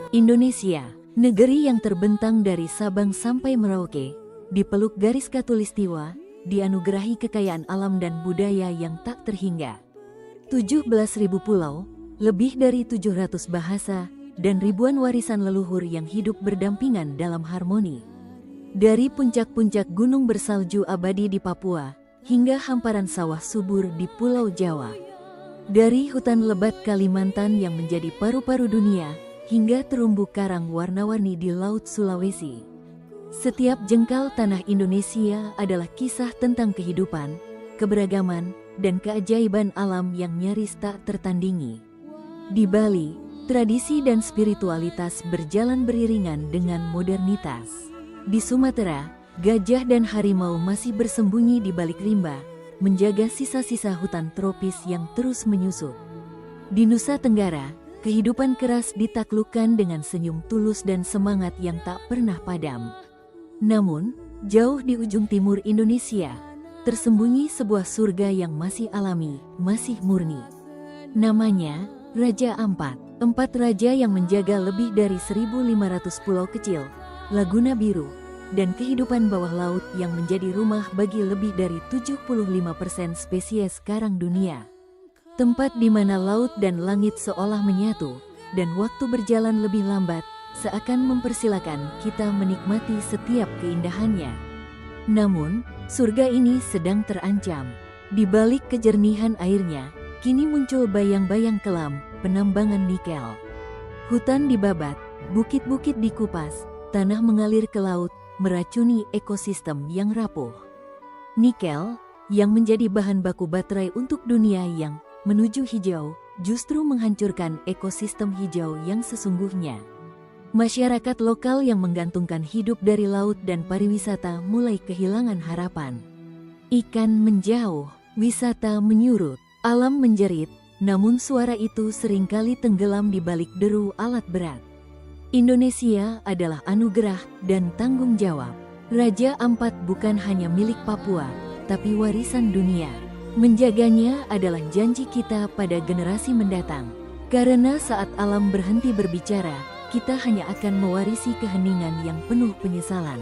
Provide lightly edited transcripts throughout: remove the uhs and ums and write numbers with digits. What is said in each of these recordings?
Indonesia, negeri yang terbentang dari Sabang sampai Merauke, dipeluk garis khatulistiwa, dianugerahi kekayaan alam dan budaya yang tak terhingga. 17.000 pulau, lebih dari 700 bahasa, dan ribuan warisan leluhur yang hidup berdampingan dalam harmoni. Dari puncak-puncak gunung bersalju abadi di Papua, hingga hamparan sawah subur di Pulau Jawa. Dari hutan lebat Kalimantan yang menjadi paru-paru dunia, hingga terumbu karang warna-warni di Laut Sulawesi. Setiap jengkal tanah Indonesia adalah kisah tentang kehidupan, keberagaman, dan keajaiban alam yang nyaris tak tertandingi. Di Bali, tradisi dan spiritualitas berjalan beriringan dengan modernitas. Di Sumatera, gajah dan harimau masih bersembunyi di balik rimba, menjaga sisa-sisa hutan tropis yang terus menyusut. Di Nusa Tenggara, kehidupan keras ditaklukkan dengan senyum tulus dan semangat yang tak pernah padam. Namun, jauh di ujung timur Indonesia, tersembunyi sebuah surga yang masih alami, masih murni. Namanya, Raja Ampat. 4 raja yang menjaga lebih dari 1.500 pulau kecil, laguna biru, dan kehidupan bawah laut yang menjadi rumah bagi lebih dari 75% spesies karang dunia. Tempat di mana laut dan langit seolah menyatu, dan waktu berjalan lebih lambat, seakan mempersilakan kita menikmati setiap keindahannya. Namun, surga ini sedang terancam. Di balik kejernihan airnya, kini muncul bayang-bayang kelam, penambangan nikel. Hutan dibabat, bukit-bukit dikupas, tanah mengalir ke laut, meracuni ekosistem yang rapuh. Nikel, yang menjadi bahan baku baterai untuk dunia yang menuju hijau, justru menghancurkan ekosistem hijau yang sesungguhnya. Masyarakat lokal yang menggantungkan hidup dari laut dan pariwisata mulai kehilangan harapan. Ikan menjauh, wisata menyurut, alam menjerit, namun suara itu seringkali tenggelam di balik deru alat berat. Indonesia adalah anugerah dan tanggung jawab. Raja Ampat bukan hanya milik Papua, tapi warisan dunia. Menjaganya adalah janji kita pada generasi mendatang. Karena saat alam berhenti berbicara, kita hanya akan mewarisi keheningan yang penuh penyesalan.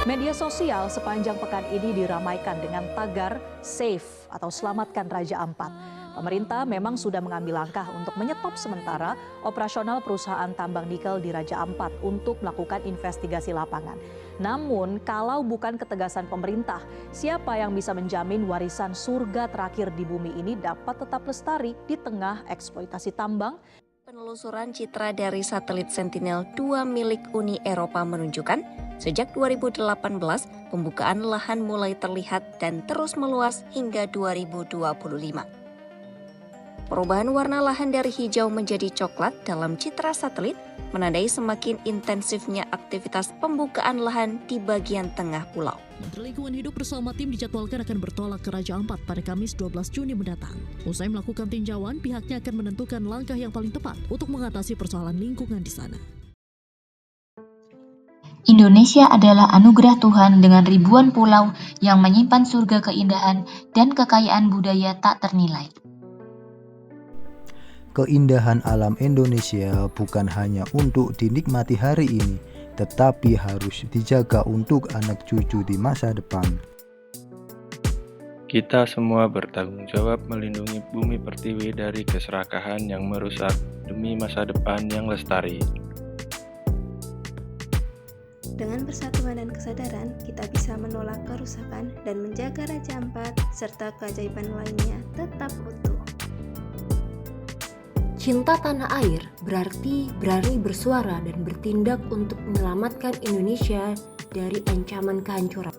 Media sosial sepanjang pekan ini diramaikan dengan tagar Save atau Selamatkan Raja Ampat. Pemerintah memang sudah mengambil langkah untuk menyetop sementara operasional perusahaan tambang nikel di Raja Ampat untuk melakukan investigasi lapangan. Namun, kalau bukan ketegasan pemerintah, siapa yang bisa menjamin warisan surga terakhir di bumi ini dapat tetap lestari di tengah eksploitasi tambang? Penelusuran citra dari satelit Sentinel-2 milik Uni Eropa menunjukkan, sejak 2018, pembukaan lahan mulai terlihat dan terus meluas hingga 2025. Perubahan warna lahan dari hijau menjadi coklat dalam citra satelit menandai semakin intensifnya aktivitas pembukaan lahan di bagian tengah pulau. Menteri Lingkungan Hidup bersama tim dijadwalkan akan bertolak ke Raja Ampat pada Kamis 12 Juni mendatang. Usai melakukan tinjauan, pihaknya akan menentukan langkah yang paling tepat untuk mengatasi persoalan lingkungan di sana. Indonesia adalah anugerah Tuhan dengan ribuan pulau yang menyimpan surga keindahan dan kekayaan budaya tak ternilai. Keindahan alam Indonesia bukan hanya untuk dinikmati hari ini, tetapi harus dijaga untuk anak cucu di masa depan. Kita semua bertanggung jawab melindungi bumi pertiwi dari keserakahan yang merusak demi masa depan yang lestari. Dengan persatuan dan kesadaran, kita bisa menolak kerusakan dan menjaga Raja Ampat serta keajaiban lainnya tetap utuh. Cinta tanah air berarti berani bersuara dan bertindak untuk menyelamatkan Indonesia dari ancaman kehancuran.